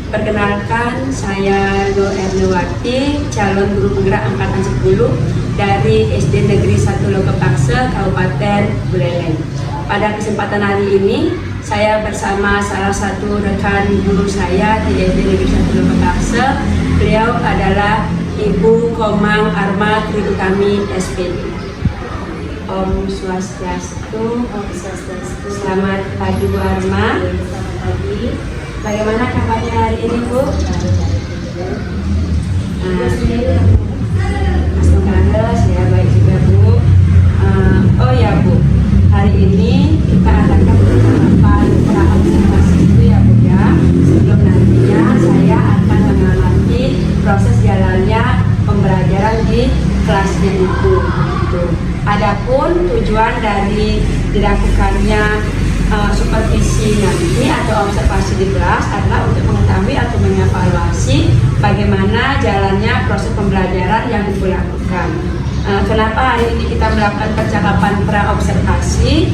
Perkenalkan, saya Nur Ernawati, calon guru penggerak angkatan 10 dari SD Negeri 1 Lokepaksa, Kabupaten Buleleng. Pada kesempatan hari ini, saya bersama salah satu rekan guru saya di SD Negeri 1 Lokepaksa. Beliau adalah Ibu Komang Arma Tri Utami SPD. Om Swastiastu. Selamat pagi Bu Arma. Selamat pagi. Bagaimana kabarnya hari ini Bu? Alhamdulillah saya baik juga Bu. Oh ya Bu, hari ini kita adakan penerapan pra-observasi itu ya Bu ya. Sebelum nantinya saya akan mengamati proses jalannya pembelajaran di kelasnya itu. Adapun tujuan dari dilakukannya supervisi nanti atau observasi di kelas adalah untuk mengetahui atau mengevaluasi bagaimana jalannya proses pembelajaran yang Ibu lakukan. Kenapa hari ini kita melakukan percakapan pra-observasi?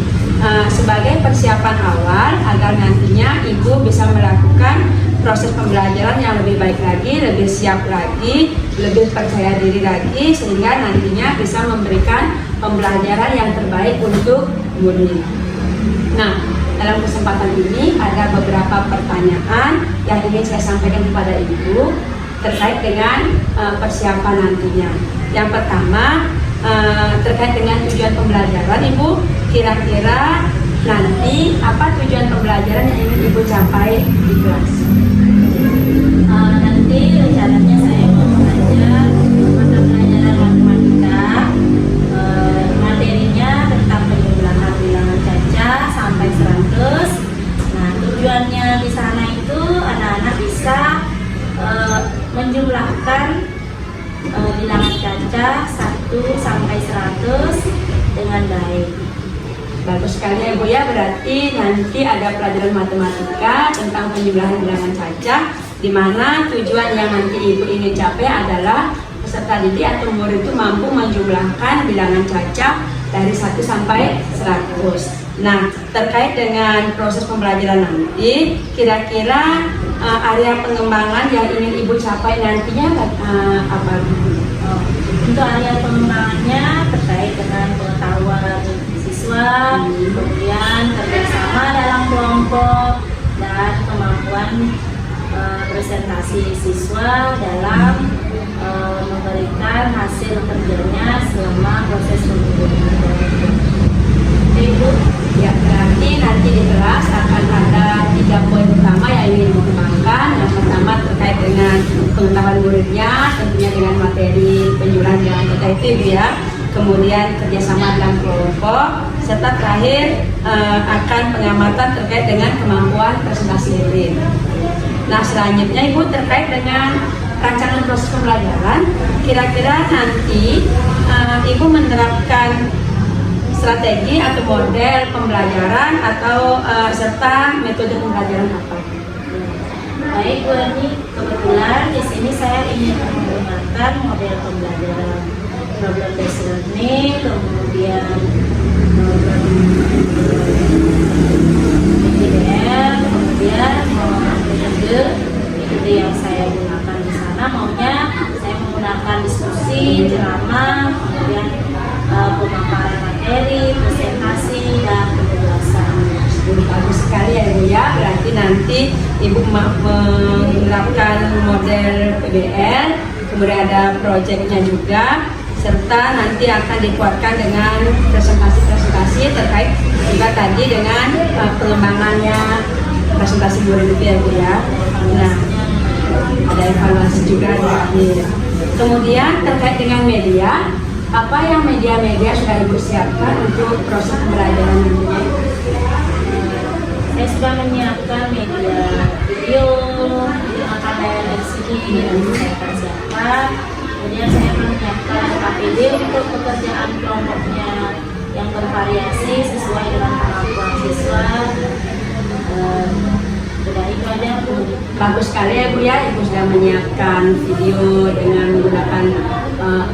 Sebagai persiapan awal agar nantinya Ibu bisa melakukan proses pembelajaran yang lebih baik lagi, lebih siap lagi, lebih percaya diri lagi, sehingga nantinya bisa memberikan pembelajaran yang terbaik untuk murid. Nah, dalam kesempatan ini ada beberapa pertanyaan yang ingin saya sampaikan kepada Ibu terkait dengan persiapan nantinya. Yang pertama, terkait dengan tujuan pembelajaran, Ibu, kira-kira nanti apa tujuan pembelajaran yang ingin Ibu capai di kelas? Nanti rencananya saya mau mengajar mata pelajaran matematika. Materinya tentang penjumlahan bilangan caca sampai 100. Nah, tujuannya di sana itu anak-anak bisa menjumlahkan bilangan caca 1 sampai 100 dengan baik. Bagus sekali ya Bu ya, berarti nanti ada pelajaran matematika tentang penjumlahan bilangan caca, di mana tujuan yang nanti Ibu ingin capai adalah peserta didik atau murid itu mampu menjumlahkan bilangan caca dari 1 sampai 100. Nah, terkait dengan proses pembelajaran nanti, kira-kira area pengembangan yang ingin Ibu capai nantinya apa? Untuk area pengembangannya terkait dengan pengetahuan siswa, kemudian kerjasama dalam kelompok, dan kemampuan presentasi siswa dalam memberikan hasil kerjanya selama proses pembelajaran. Ibu, ya berarti nanti di kelas akan ada 3 poin utama yang ingin dikembangkan. Yang pertama terkait dengan pengetahuan muridnya, tentunya dengan materi penjumlahan bilangan caca itu Ibu ya. Kemudian kerjasama dalam kelompok, serta terakhir akan pengamatan terkait dengan kemampuan presentasi murid. Nah, selanjutnya Ibu terkait dengan rancangan proses pembelajaran, kira-kira nanti Ibu menerapkan strategi atau model pembelajaran atau serta metode pembelajaran apa? Baik Bu Ani, kebetulan di sini saya ingin menggunakan model pembelajaran problem based learning, kemudian PDL, kemudian metode yang saya gunakan di sana maunya saya menggunakan diskusi, ceramah, kemudian pemaparan materi, presentasi, dan penjelasan. Bagus sekali ya Ibu ya, berarti nanti Ibu menerapkan model PBL, kemudian ada proyeknya juga, serta nanti akan dikuatkan dengan presentasi-presentasi terkait juga tadi dengan pengembangannya presentasi murid itu ya Bu ya. Nah, ada evaluasi juga di akhir. Kemudian terkait dengan media, apa yang media-media sudah Ibu siapkan untuk proses pembelajaran nantinya? Saya sudah menyiapkan media video, kamera LCD yang saya akan siapkan. Kemudian saya menyiapkan KPD untuk pekerjaan kelompoknya yang bervariasi sesuai dengan kemampuan siswa. Sudah itu aja Bu. Bagus sekali ya Bu ya, Ibu sudah menyiapkan video dengan menggunakan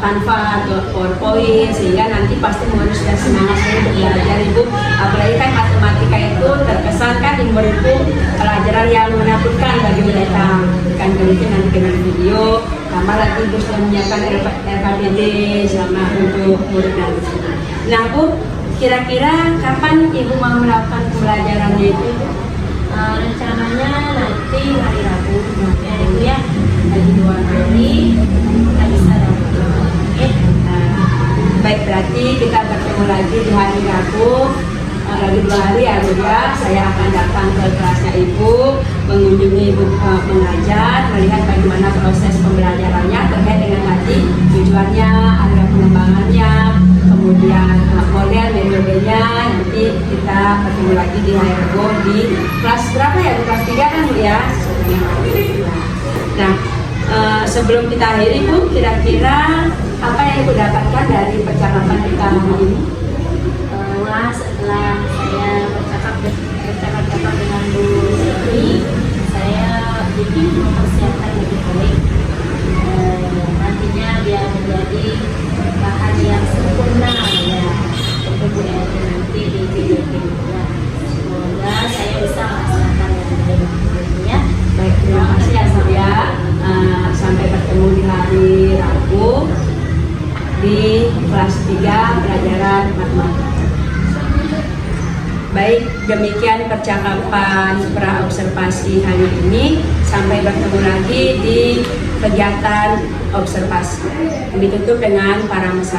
Canva atau PowerPoint, sehingga nanti pasti murid sudah semangat untuk belajar Ibu. Apalagi kan matematika itu terkesan kan di murid itu pelajaran yang menakutkan bagi mereka. Kan itu nanti dengan video, tambah lagi Ibu sudah menyiapkan RKBD sama untuk murid nanti. Nah Bu, kira-kira kapan Ibu mau melakukan pembelajarannya itu? Rencananya nanti hari Rabu, ya Ibu ya, lagi 2 hari, kita bisa dapat. Baik, berarti kita bertemu lagi di hari Rabu. Lagi 2 hari ya Bu ya, saya akan datang ke kelasnya Ibu, mengunjungi Ibu mengajar, melihat bagaimana proses pembelajarannya terkait dengan tadi tujuannya, area pengembangannya, kemudian model metodenya. Nanti kita bertemu lagi di hari Rabu di kelas berapa ya Bu? Kelas 3 kan Bu ya? Nah, sebelum kita akhiri Bu, kira-kira apa yang Ibu dapatkan dari percakapan kita hari ini? Setelah saya bercakap dengan Bu Sri, saya jadi mempersiapkan lebih baik, nantinya biar menjadi bahan yang sempurna ya untuk Bu Eri nanti di video-videonya. Semoga saya bisa melaksanakan dengan baik ya. Baik, terima kasih ya Bu ya. Sampai bertemu di hari Rabu di kelas 3 pelajaran matematika. Baik, demikian percakapan pra-observasi hari ini. Sampai bertemu lagi di kegiatan observasi. Ditutup dengan para mesra.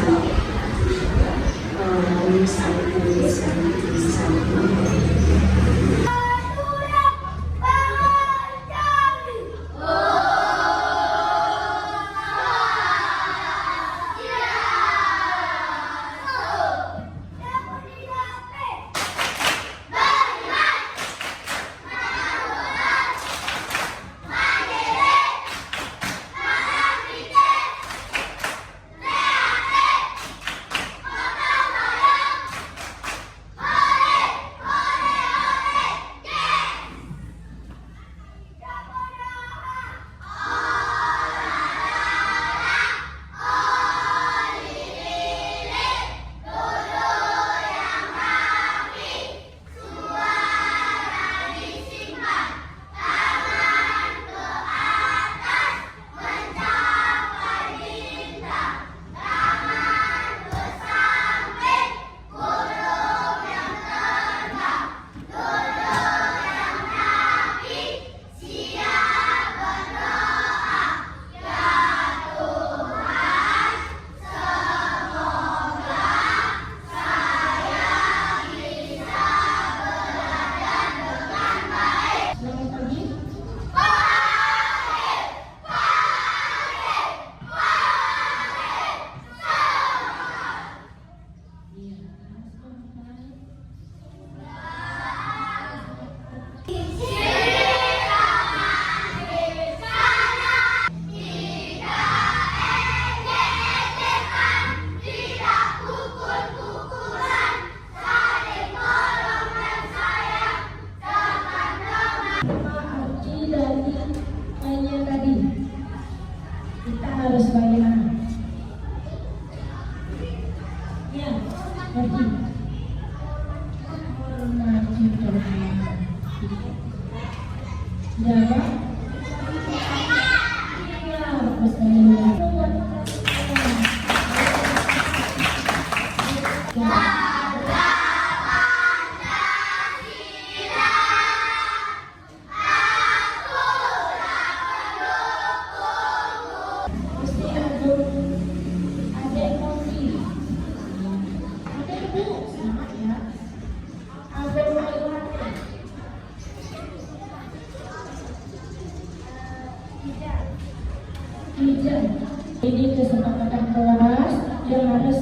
Ini kesepakatan kelas yang harus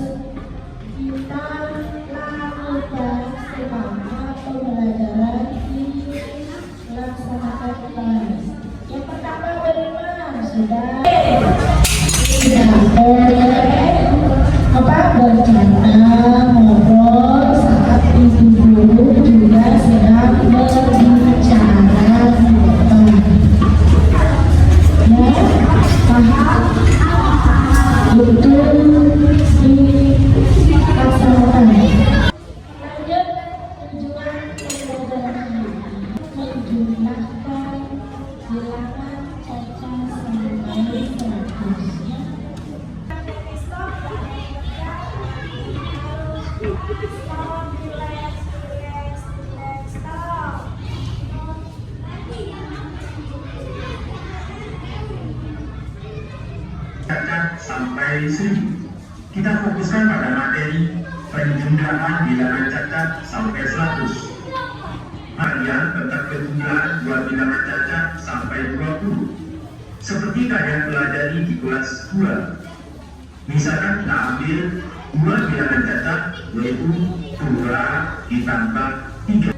kita lakukan selama pembelajaran dilaksanakan kelas. Yang pertama bagaimana? Sudah tidak boleh bercanda, ngobrol saat ibu guru juga sedang berbicara. Ya, paham? Untuk sampai 1000. Kita fokuskan pada materi penjumlahan bilangan cacat sampai 100. Harian tentang penjumlahan buat bilangan cacat sampai 20. Seperti kalian pelajari di kelas 2. Misalkan kita ambil 2 bilangan cacat, yaitu 2 ditambah 3.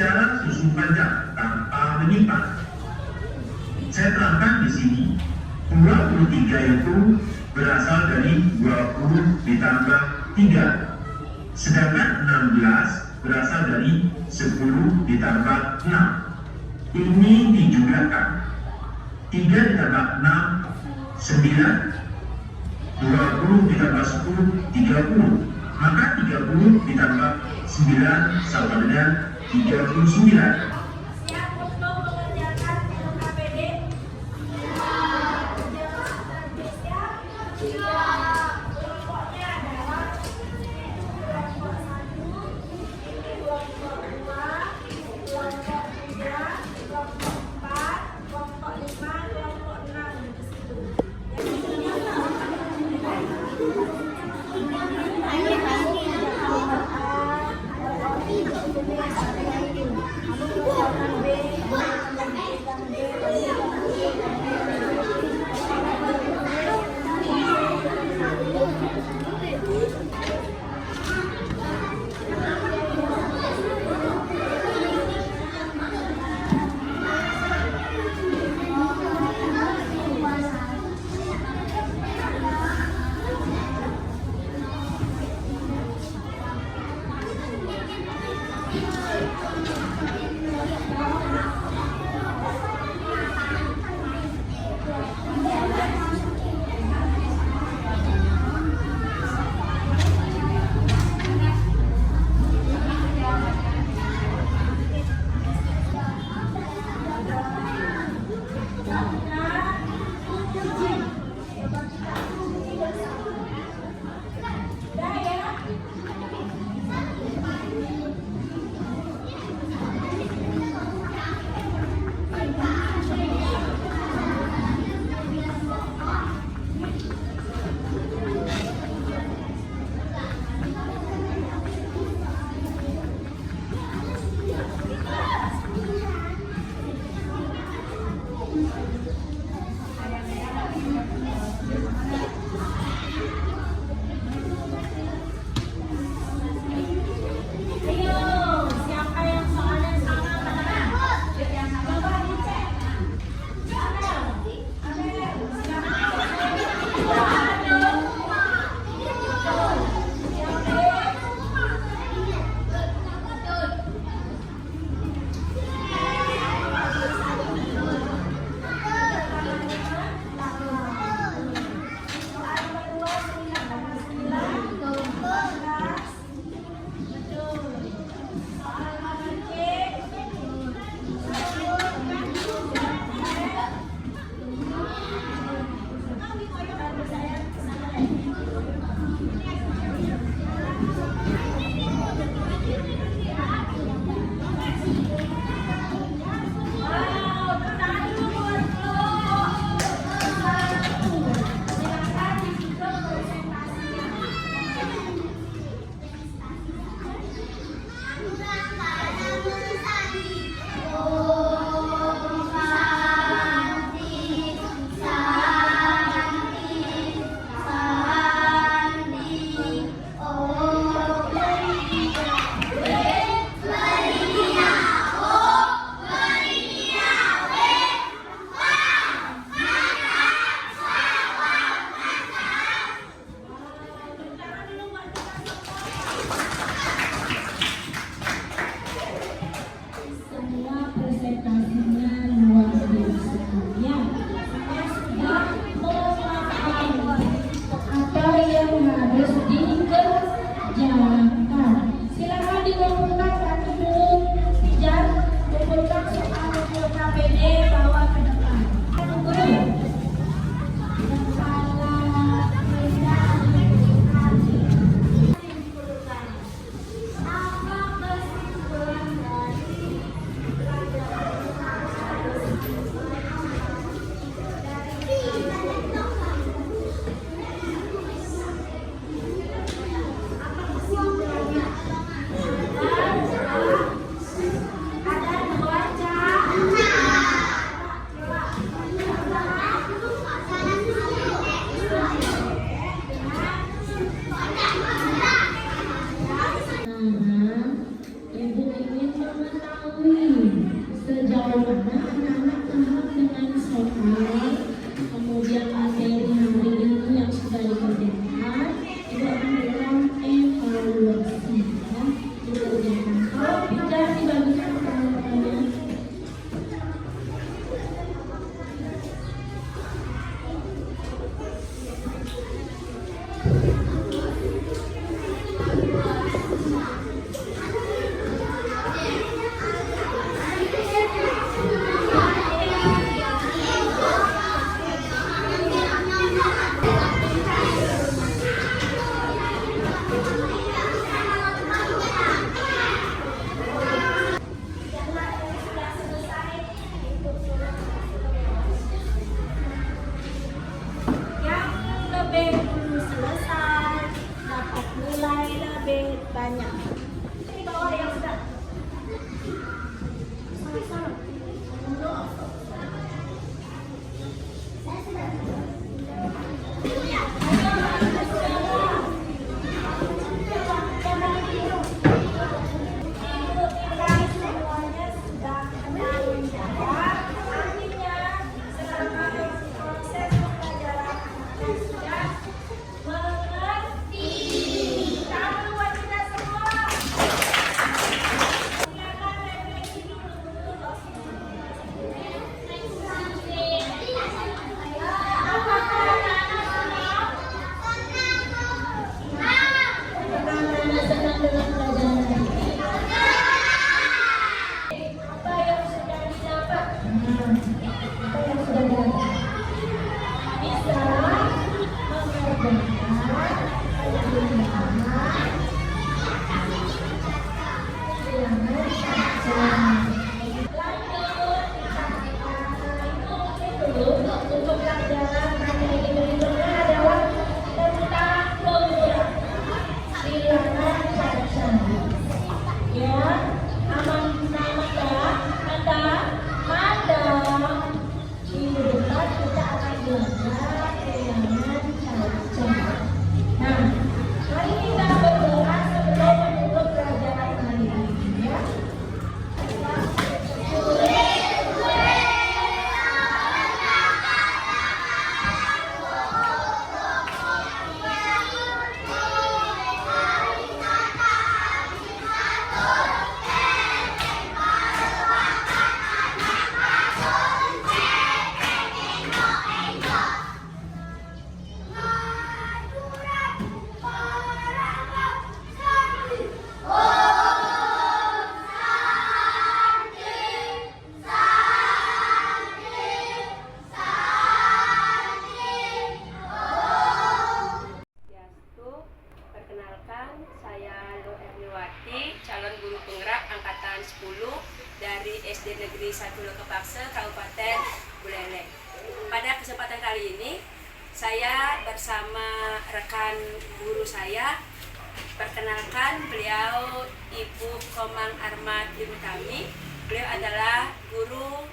Cara susun panjang tanpa menyimpang. Saya terangkan di sini, 23 itu berasal dari 20 ditambah 3. Sedangkan 16 berasal dari 10 ditambah 6. Ini dijumlahkan. 3 ditambah 6, 9. 20 ditambah 10, 30. Maka 30 ditambah 9 sama dengan 39. Siap untuk mengerjakan KPD? Siap? Kelompoknya adalah kelompok 1, kelompok 2, kelompok 3, kelompok 4, kelompok 5, kelompok 6 di situ. Ibu ingin mengetahui sejauh mana anak-anak paham dengan soal, kemudian materi hari ini yang sudah dikerjakan. Ibu akan berikan evaluasi ya, dikerjakan. Kalau tidak dibagikan teman-temannya. Yang lebih dulu selesai dapat nilai lebih banyak. Ini bawah yang sudah. Sama-sama. Untuk pelajaran materi berikutnya adalah tentang kemudian silakan baca ya, manda minggu depan kita akan belajar bilangan caca. Nah, mari kita berdoa sebelum menutup pelajaran hari ini ya. Swastiastu. Perkenalkan, saya Lo Erniwati, calon guru penggerak angkatan 10 dari SD Negeri 1 Lokepakse, Kabupaten Buleleng. Pada kesempatan kali ini, saya bersama rekan guru saya. Perkenalkan, beliau Ibu Komang Arma Tirutami. Beliau adalah guru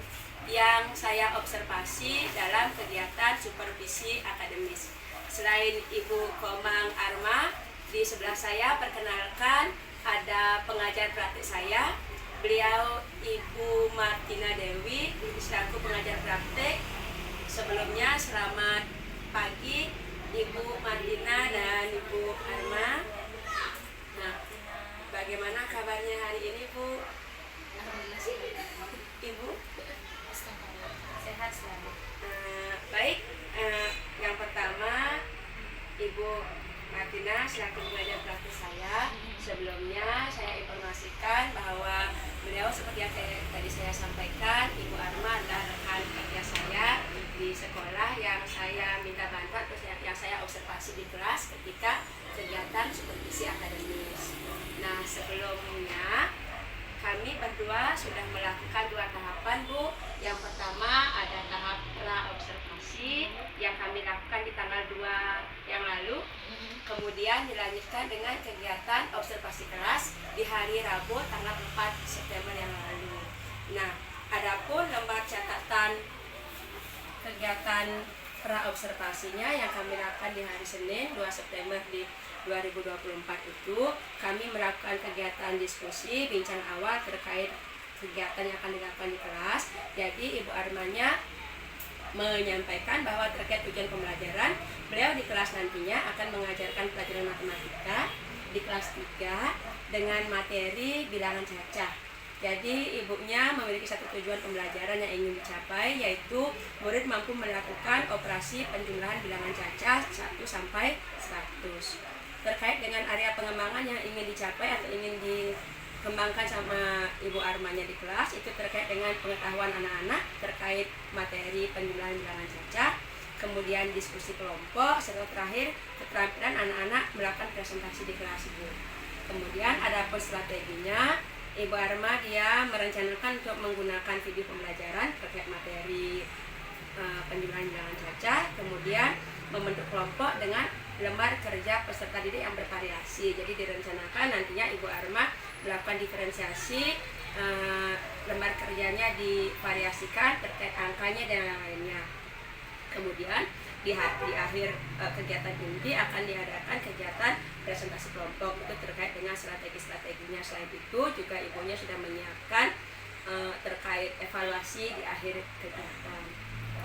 yang saya observasi dalam kegiatan supervisi akademis. Selain Ibu Komang Arma, di sebelah saya perkenalkan ada pengajar praktik saya. Beliau Ibu Martina Dewi selaku pengajar praktik. Sebelumnya selamat pagi Ibu Martina dan Ibu Arma. Nah, bagaimana kabarnya hari ini, Bu? Ibu? Sehat selalu. Baik, yang pertama Ibu Martina selaku pengajar praktik saya. Sebelumnya saya informasikan bahwa beliau seperti yang tadi saya sampaikan, Ibu Arma adalah rekan kerja saya di sekolah yang saya minta bantuan, terus yang saya observasi di kelas ketika kegiatan supervisi akademis. Nah, sebelumnya kami berdua sudah melakukan 2 tahapan, Bu. Yang pertama ada tahap pra-observasi yang kami lakukan di tanggal 2 yang lalu. Kemudian dilanjutkan dengan kegiatan observasi kelas di hari Rabu tanggal 4 September yang lalu. Nah, adapun lembar catatan kegiatan pra-observasinya yang kami lakukan di hari Senin 2 September di 2024 itu, kami melakukan kegiatan diskusi bincang awal terkait kegiatan yang akan dilakukan di kelas. Jadi Ibu Armanya menyampaikan bahwa terkait ujian pembelajaran, beliau di kelas nantinya akan mengajarkan pelajaran matematika di kelas 3 dengan materi bilangan cacah. Jadi ibunya memiliki satu tujuan pembelajaran yang ingin dicapai, yaitu murid mampu melakukan operasi penjumlahan bilangan cacah 1 sampai 100. Terkait dengan area pengembangan yang ingin dicapai atau ingin dikembangkan sama Ibu Armanya di kelas, itu terkait dengan pengetahuan anak-anak terkait materi penjumlahan bilangan cacah, kemudian diskusi kelompok, serta terakhir keterampilan anak-anak melakukan presentasi di kelas itu. Kemudian ada strateginya, Ibu Arma dia merencanakan untuk menggunakan video pembelajaran terkait materi penjumlahan bilangan cacah, kemudian membentuk kelompok dengan lembar kerja peserta didik yang bervariasi. Jadi direncanakan nantinya Ibu Arma melakukan diferensiasi, lembar kerjanya divariasikan terkait angkanya dan yang lainnya. Kemudian di akhir kegiatan inti akan diadakan kegiatan presentasi kelompok, itu terkait dengan strategi-strateginya. Selain itu juga ibunya sudah menyiapkan terkait evaluasi di akhir kegiatan.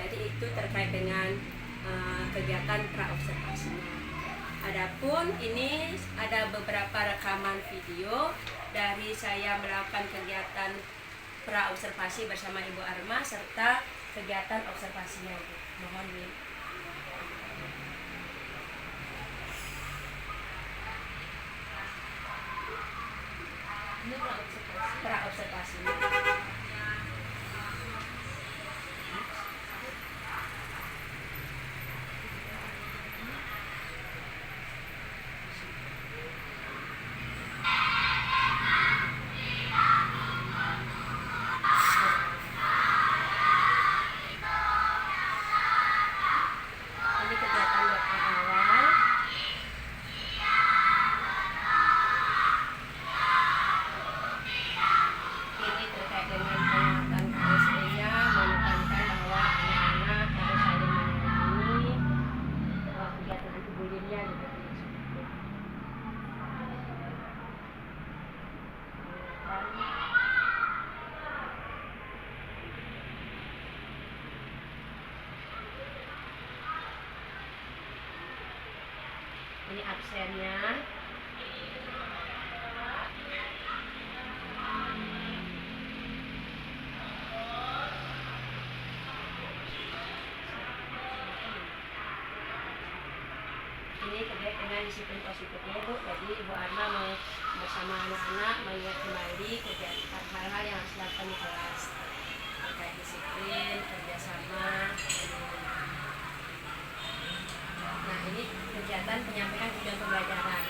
Jadi itu terkait dengan kegiatan pra-observasinya. Adapun ini ada beberapa rekaman video dari saya melakukan kegiatan pra-observasi bersama Ibu Arma serta kegiatan observasinya. Mohon nih. Ini Pra-observasi. Ini kegiatan doa awal. Ini terkait dengan penguatan KSE-nya, menekankan bahwa anak-anak harus saling menyayangi, kegiatan anti-bullying-nya juga disebut. Ini absennya. Ini terkait dengan disiplin positifnya, Bu. Jadi Ibu Arma mau bersama anak-anak melihat kembali kegiatan hal-hal yang harus dilakukan di kelas terkait disiplin, kerjasama. Nah, ini kegiatan penyampaian tujuan pembelajaran.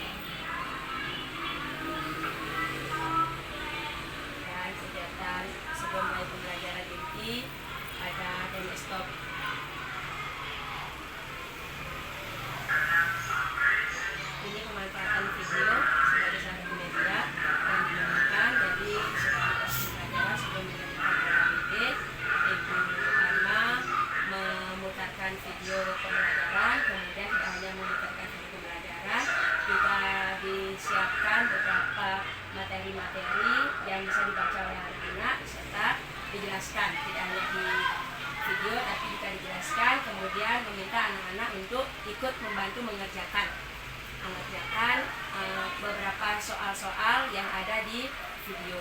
Dan kegiatan sebelum mulai pembelajaran inti ada demo stop. Ini pemanfaatan video sebagai satu media yang digunakan. Jadi sebelum pembelajaran, sebelum mengerjakan PPDB, Ibu Arma memutarkan video pembelajaran. Kemudian tidak hanya memutarkan video pembelajaran, juga disiapkan beberapa materi-materi yang bisa dibaca oleh anak-anak serta dijelaskan, tidak hanya di video tapi juga dijelaskan. Kemudian meminta anak-anak untuk ikut membantu mengerjakan beberapa soal-soal yang ada di video.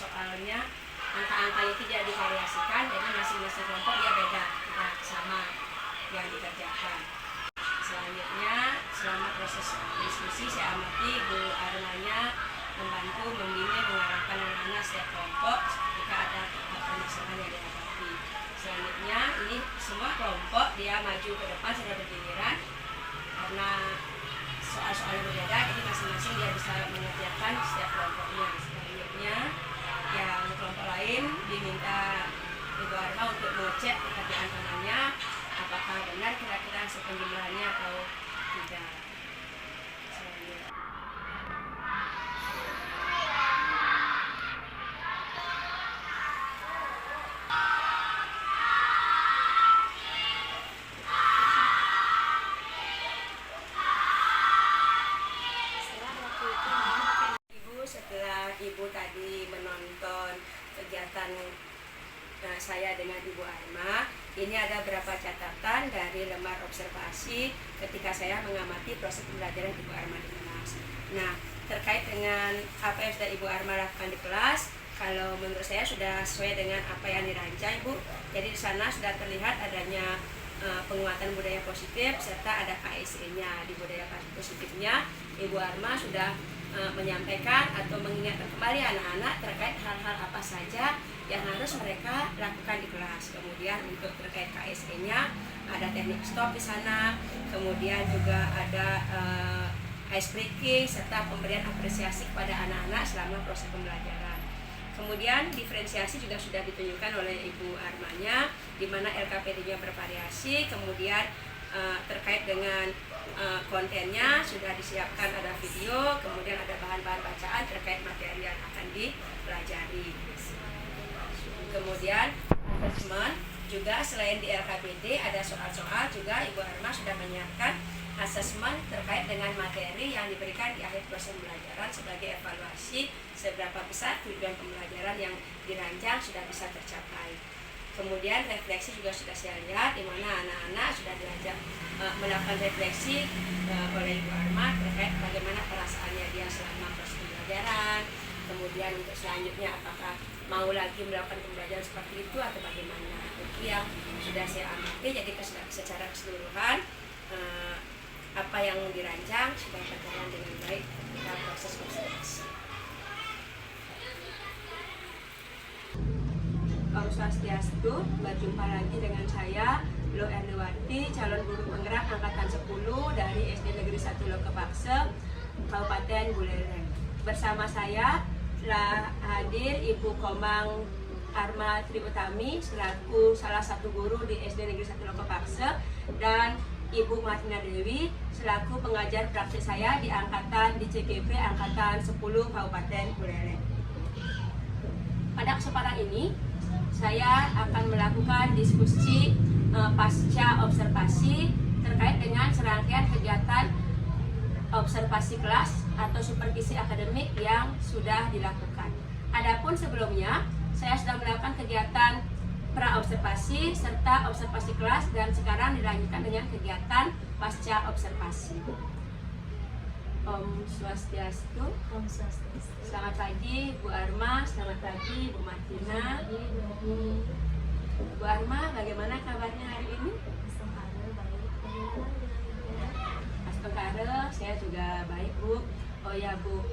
soalnya angka-angkanya tidak divariasikan, jadi masing-masing kelompok dia beda, tidak sama yang dikerjakan. Selanjutnya, selama proses diskusi saya amati Bu Armanya membantu, membimbing, mengarahkan anak-anak setiap kelompok jika ada permasalahan yang dihadapi. Selanjutnya, ini semua kelompok dia maju ke depan secara bergiliran karena soal-soal yang berbeda, jadi masing-masing dia bisa mengerjakan setiap kelompoknya. Selanjutnya, yang kelompok lain diminta Ibu Arma untuk mengecek pekerjaan temannya apakah benar kira-kira hasil penjumlahannya atau tidak. Selanjutnya. Setelah Ibu tadi menonton kegiatan saya dengan Ibu Arma, ini ada beberapa catatan dari lembar observasi ketika saya mengamati proses pembelajaran Ibu Arma di kelas. Nah, terkait dengan apa yang sudah Ibu Arma lakukan di kelas, kalau menurut saya sudah sesuai dengan apa yang dirancang Ibu. Jadi di sana sudah terlihat adanya penguatan budaya positif serta ada KSE-nya. Di budaya positifnya Ibu Arma sudah menyampaikan atau mengingatkan kembali anak-anak terkait hal-hal apa saja yang harus mereka lakukan di kelas. Kemudian untuk terkait KSE-nya ada teknik stop di sana, kemudian juga ada ice breaking serta pemberian apresiasi kepada anak-anak selama proses pembelajaran. Kemudian diferensiasi juga sudah ditunjukkan oleh Ibu Armanya, di mana LKPD-nya bervariasi. Kemudian terkait dengan kontennya sudah disiapkan, ada video, kemudian ada bahan-bahan bacaan terkait materi yang akan dipelajari. Kemudian assessment juga selain di LKPD ada soal-soal juga Ibu Arma sudah menyiapkan assessment terkait dengan materi yang diberikan di akhir proses pembelajaran sebagai evaluasi seberapa besar tujuan pembelajaran yang dirancang sudah bisa tercapai. Kemudian refleksi juga sudah saya lihat, di mana anak-anak sudah diajak melakukan refleksi oleh Ibu Arma terkait bagaimana perasaannya dia selama proses pembelajaran. Kemudian untuk selanjutnya apakah mau lagi melakukan pembelajaran seperti itu atau bagaimana. Itu yang sudah saya amati, jadi secara keseluruhan apa yang dirancang sudah berjalan dengan baik ketika proses observasi. Om Swastiastu, berjumpa lagi dengan saya Lo Erniwati, calon guru penggerak angkatan 10 dari SD Negeri 1 Lokebakse, Kabupaten Buleleng. Bersama saya telah hadir Ibu Komang Arma Triutami selaku salah satu guru di SD Negeri 1 Lokebakse dan Ibu Martina Dewi selaku pengajar praktik saya di angkatan di CGP angkatan 10 Kabupaten Buleleng. Pada kesempatan ini saya akan melakukan diskusi pasca observasi terkait dengan serangkaian kegiatan observasi kelas atau supervisi akademik yang sudah dilakukan. Adapun sebelumnya, saya sudah melakukan kegiatan pra-observasi serta observasi kelas dan sekarang dilanjutkan dengan kegiatan pasca observasi. Om Swastiastu. Om Swastiastu. Selamat pagi Bu Arma, selamat pagi Bu Martina. Bu Arma, bagaimana kabarnya hari ini? Astagfirullah, saya juga baik Bu. Oh ya Bu,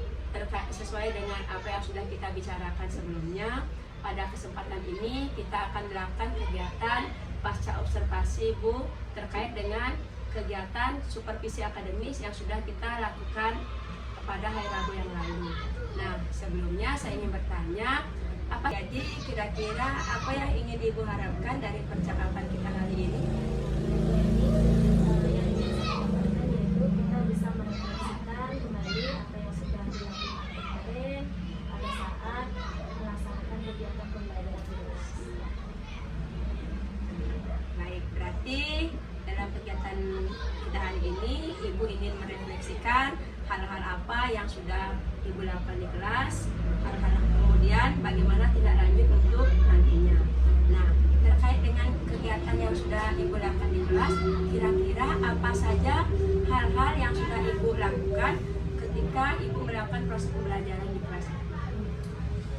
sesuai dengan apa yang sudah kita bicarakan sebelumnya, pada kesempatan ini kita akan melakukan kegiatan pasca observasi Bu terkait dengan kegiatan supervisi akademis yang sudah kita lakukan pada hari Rabu yang lalu. Nah, sebelumnya saya ingin bertanya, jadi kira-kira apa yang ingin Ibu harapkan dari percakapan kita kali ini? Yang ingin saya sampaikan yaitu kita bisa merefleksikan kembali apa yang sudah dilakukan kemarin pada saat melaksanakan kegiatan pembelajaran di kelas. Baik, berarti dalam kegiatan kita hari ini, Ibu ingin merefleksikan hal-hal apa yang sudah Ibu lakukan di kelas, hal-hal kemudian bagaimana tindak lanjut untuk nantinya. Nah, terkait dengan kegiatan yang sudah Ibu lakukan di kelas, kira-kira apa saja hal-hal yang sudah Ibu lakukan ketika Ibu melakukan proses pembelajaran di kelas?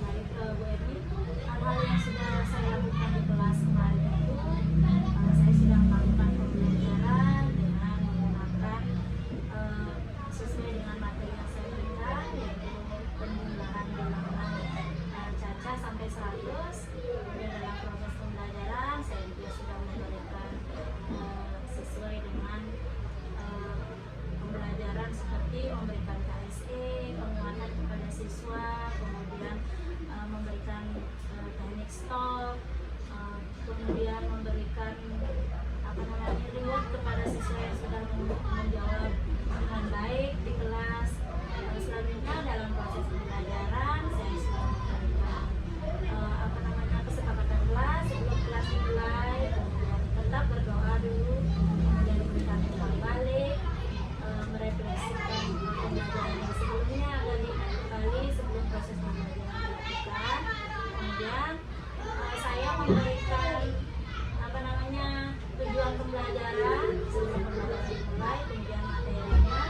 Baik, Bu Emi, hal-hal yang sudah saya lakukan di kelas kemarin itu, saya sudah melakukan pembelajaran dengan menggunakan sesuai dengan materi yang saya berikan, yaitu penjumlahan bilangan caca sampai 100. Kemudian dalam proses pembelajaran saya juga sudah memberikan sesuai dengan pembelajaran seperti memberikan KSE, penguatan kepada siswa, kemudian memberikan teknik stop, kemudian memberikan reward kepada siswa yang sudah menjawab dengan baik di kelas. Selanjutnya dalam proses pembelajaran saya sudah memberikan kesepakatan kelas sebelum kelas dimulai, kemudian tetap berdoa dulu, kemudian diberikan umpan balik, merefleksikan pembelajaran yang sebelumnya kali sebelum proses pembelajaran dilakukan. Kemudian saya memberikan tujuan pembelajaran sebelum pembelajaran dimulai, kemudian materinya.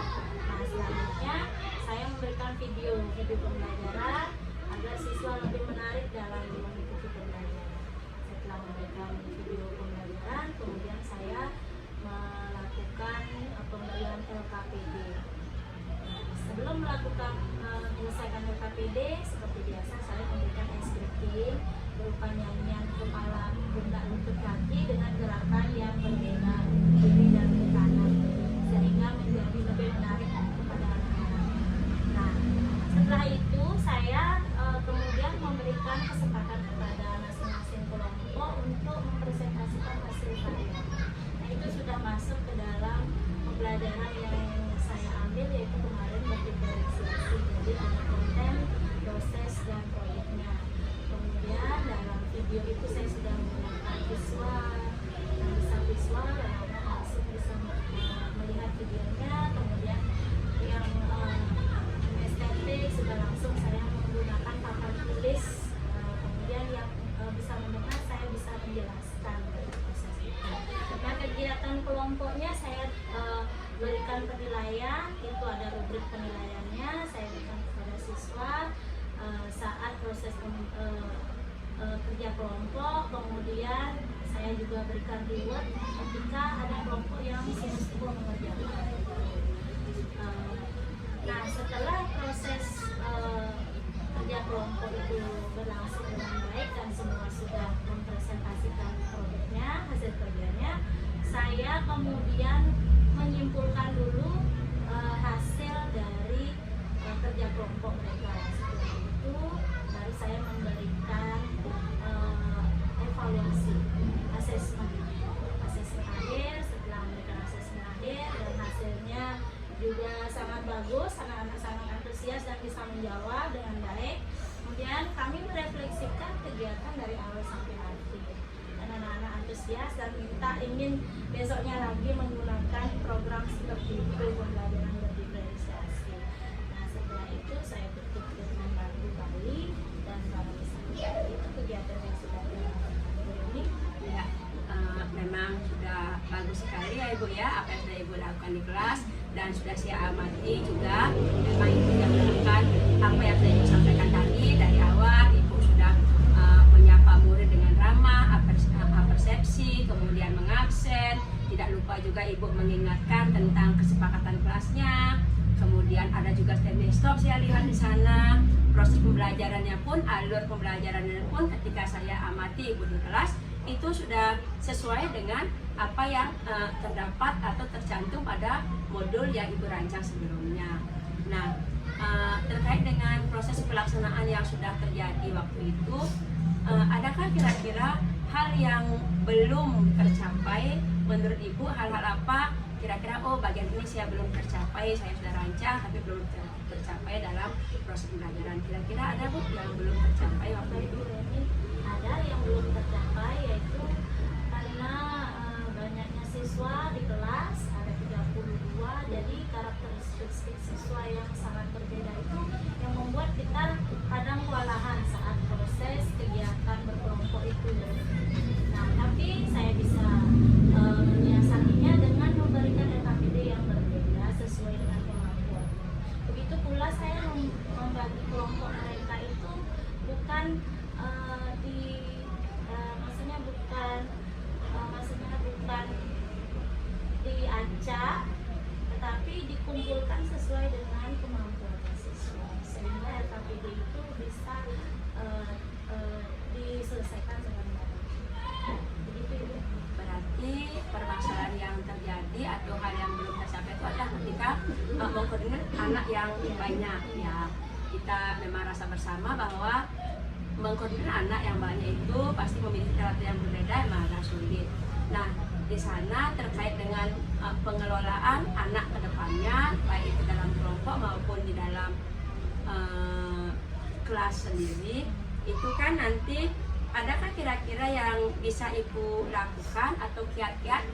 Nah, selanjutnya saya memberikan video pembelajaran agar siswa lebih menarik dalam mengikuti pembelajaran. Setelah memberikan video pembelajaran, kemudian saya melakukan pemberian LKPD. Sebelum menyelesaikan LKPD, seperti biasa saya memberikan scripting berupa nyanyian kepala, pundak, lutut, kaki dengan gerakan yang berbeda kiri dan ke kanan, sehingga menjadi lebih menarik kepada anak-anak. Nah, setelah itu saya kemudian memberikan kesempatan kepada masing-masing kelompok untuk mempresentasikan hasil karya. Nah, itu sudah masuk ke dalam pembelajaran yang saya ambil, yaitu kemarin berdifferensiasi. Jadi ada konten, proses, dan proyeknya. Kemudian dalam video itu saya sudah menggunakan visual, yang bisa visual dan langsung bisa melihat videonya. Kemudian yang estetik sudah langsung saya menggunakan papan tulis. Kemudian yang bisa mendengar saya bisa menjelaskan proses itu. Nah, kegiatan kelompoknya saya berikan penilaian, itu ada rubrik penilaiannya saya berikan kepada siswa saat proses kerja kelompok. Kemudian saya juga berikan reward ketika ada kelompok yang sungguh-sungguh mengerjakan. Nah, setelah proses kerja kelompok itu berlangsung dengan baik dan semua sudah mempresentasikan produknya, hasil kerjanya, saya kemudian menyimpulkan dulu hasil dari kerja kelompok mereka. Setelah itu baru saya memberikan evaluasi, asesmen akhir. Setelah memberikan asesmen akhir dan hasilnya juga sangat bagus, anak-anak sangat antusias dan bisa menjawab dengan baik. Kemudian kami merefleksikan kegiatan dari awal sampai akhir, dan anak-anak antusias dan ingin besoknya lagi menggunakan program seperti itu, pembelajaran berdifferensiasi. Nah, setelah itu saya tutup dengan batu kali dan kalau misalnya itu kegiatan yang sudah dilakukan ini. Ya, memang sudah bagus sekali ya Ibu ya, apa yang sudah Ibu lakukan di kelas, dan sudah saya amati juga memang Ibu yang melakukan apa yang sudah Ibu sampaikan tadi dari awal. Ibu sudah menyapa murid dengan ramah, persepsi, kemudian mengabsen. Tidak lupa juga Ibu mengingatkan tentang kesepakatan kelasnya. Kemudian ada juga standing stop saya lihat di sana. Proses pembelajarannya pun, alur pembelajarannya pun ketika saya amati Ibu di kelas itu sudah sesuai dengan apa yang terdapat atau tercantum pada modul yang Ibu rancang sebelumnya. Nah, terkait dengan proses pelaksanaan yang sudah terjadi waktu itu, adakah kira-kira hal yang belum tercapai menurut Ibu? Hal-hal apa kira-kira, oh bagian ini saya belum tercapai, saya sudah rancang tapi belum tercapai dalam proses pembelajaran. Kira-kira ada Bu yang belum tercapai waktu itu? Ada yang belum tercapai, yaitu karena banyaknya siswa di kelas, ada 32, jadi karakteristik siswa yang sangat berbeda itu yang membuat kita kadang kewalahan saat proses kegiatan berkelompok itu. Nah, tapi saya bisa menyiasatinya dengan memberikan LKPD yang berbeda sesuai dengan kemampuan. Begitu pula saya membagi kelompok mereka itu bukan acak, tetapi dikumpulkan sesuai dengan kemampuan siswa sehingga LKPD itu bisa diselesaikan dengan baik. Begitu Ibu. Berarti permasalahan yang terjadi atau hal yang belum tercapai itu adalah ketika mengkoordinir anak yang banyak ya. Kita memang rasa bersama bahwa mengkoordinir anak yang banyak itu pasti memiliki karakter yang berbeda, memang agak sulit. Nah, di sana terkait dengan pengelolaan anak ke depannya, baik itu dalam kelompok maupun di dalam kelas sendiri, itu kan nanti adakah kira-kira yang bisa Ibu lakukan atau kiat-kiat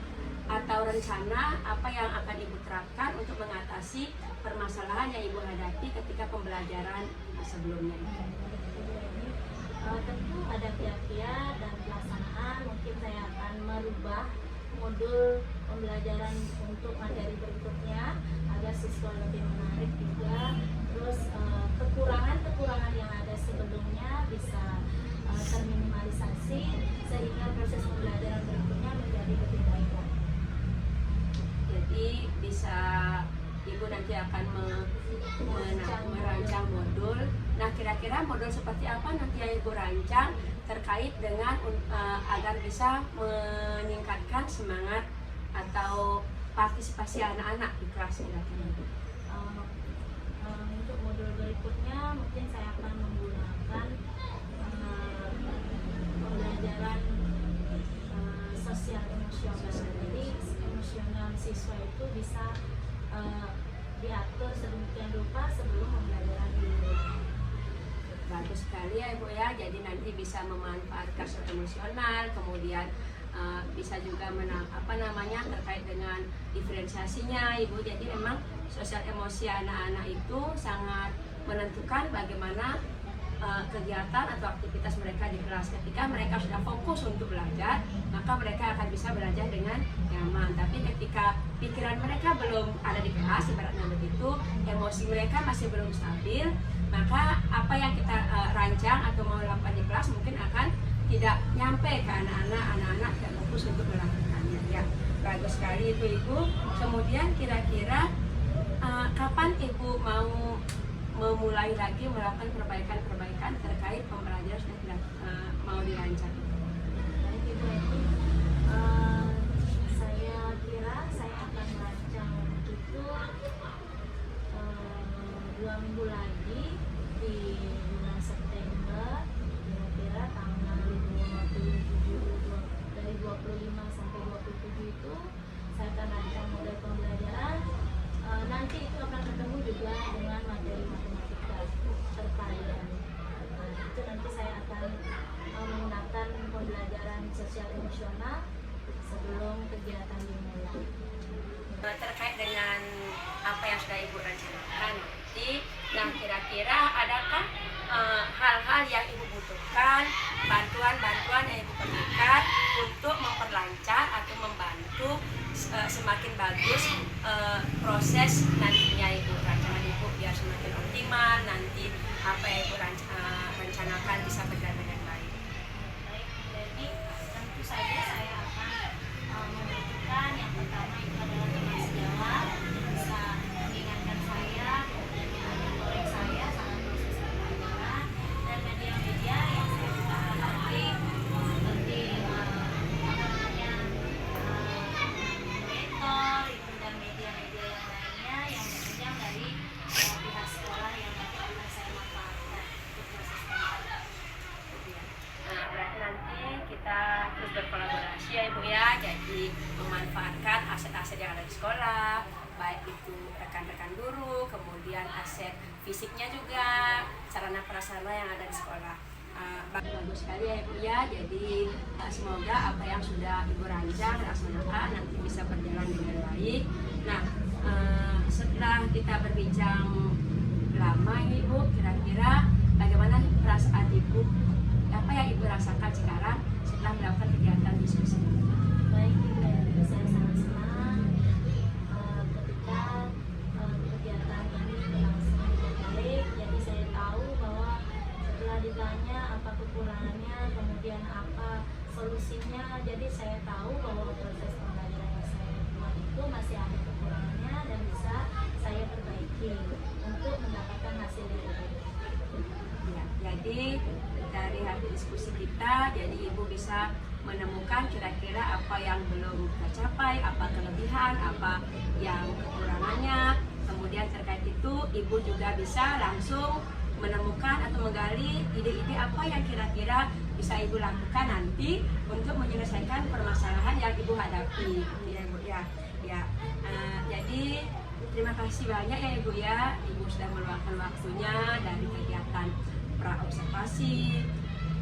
atau rencana apa yang akan Ibu terapkan untuk mengatasi permasalahan yang Ibu hadapi ketika pembelajaran sebelumnya? Tentu ada kiat-kiat dan pelaksanaan. Mungkin saya akan merubah modul pembelajaran untuk materi berikutnya agar siswa lebih menarik juga. Terus kekurangan-kekurangan yang ada sebelumnya bisa terminimalisasi sehingga proses pembelajaran berikutnya menjadi lebih baik lagi. Jadi bisa Ibu nanti akan merancang modul. Nah, kira-kira modul seperti apa nanti yang Ibu rancang terkait dengan agar bisa meningkatkan semangat atau partisipasi anak-anak di kelas kira-kira? Untuk modul berikutnya mungkin saya akan menggunakan pembelajaran sosial emosional. Jadi emosional siswa itu bisa diatur sedemikian rupa sebelum pembelajaran dimulai. Bagus sekali ya Ibu ya, jadi nanti bisa memanfaatkan sosial emosional, kemudian bisa juga terkait dengan diferensiasinya Ibu. Jadi memang sosial emosi anak-anak itu sangat menentukan bagaimana kegiatan atau aktivitas mereka di kelas. Ketika mereka sudah fokus untuk belajar, maka mereka akan bisa belajar dengan nyaman. Tapi ketika pikiran mereka belum ada di kelas, ibaratnya begitu, emosi mereka masih belum stabil, maka apa yang kita rancang atau mau lakukan di kelas mungkin akan tidak nyampe ke anak-anak tidak fokus untuk melakukannya ya. Bagus sekali itu Ibu. Kemudian kira-kira kapan Ibu mau memulai lagi melakukan perbaikan terkait pembelajaran sudah tidak mau dirancang? Baik Ibu Eti, saya kira saya akan merancang itu 2 minggu lagi di bulan September, kira-kira tanggal 27, dari 25 sampai 27 itu saya akan rancang model pembelajaran. Nanti itu akan ketemu juga dengan materi matematika terkait. Itu nanti saya akan menggunakan pembelajaran sosial emosional sebelum kegiatan dimulai. Terkait dengan apa yang sudah Ibu rencanakan nanti, nah kira-kira adakah hal-hal yang Ibu butuhkan, bantuan-bantuan yang Ibu perlukan untuk memperlancar atau membantu semakin bagus proses nantinya Ibu, rancangan Ibu biar semakin optimal, nanti apa yang Ibu rencanakan bisa berjalan dengan baik. Baik, jadi tentu saja saya akan membutuhkan yang pertama itu adalah teman sejawat yang bisa mengingatkan saya, kemudian mengontrol saya saat proses pembelajaran, dan media-media yang saya bisa hadapi seperti monitor itu dan media-media yang lainnya yang menunjang dari pihak sekolah yang akan saya manfaatkan untuk proses pembelajaran. Nah, berarti nanti kita terus berkolaborasi ya Ibu ya, jadi memanfaatkan aset-aset yang ada di sekolah, baik itu rekan-rekan guru, kemudian aset fisiknya juga, sarana prasarana yang ada di sekolah. Bagus sekali ya Ibu ya, jadi semoga apa yang sudah Ibu rancang laksanakan nanti bisa berjalan dengan baik. Nah, setelah kita berbincang lama ini Ibu, kira-kira bagaimana perasaan Ibu, apa yang Ibu rasakan sekarang setelah melakukan kegiatan diskusi? Baik, Ibu, saya sangat senang ketika kegiatan ini berlangsung dengan baik. Jadi saya tahu bahwa setelah ditanya apa kekurangannya, kemudian apa solusinya, jadi saya tahu bahwa proses pembelajaran yang saya buat itu masih ada Jadi dari hasil diskusi kita, jadi Ibu bisa menemukan kira-kira apa yang belum tercapai, apa kelebihan, apa yang kekurangannya. Kemudian terkait itu, Ibu juga bisa langsung menemukan atau menggali ide-ide apa yang kira-kira bisa Ibu lakukan nanti untuk menyelesaikan permasalahan yang Ibu hadapi, ya Ibu ya. Jadi terima kasih banyak ya Ibu ya, Ibu sudah meluangkan waktunya dari kegiatan pra-observasi,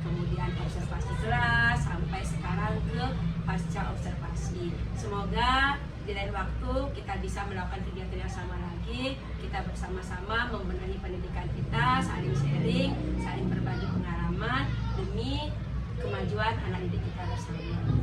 kemudian observasi kelas, sampai sekarang ke pasca observasi. Semoga di lain waktu kita bisa melakukan kegiatan yang sama lagi, kita bersama-sama membenahi pendidikan kita, saling sharing, saling berbagi pengalaman demi kemajuan anak didik kita bersama.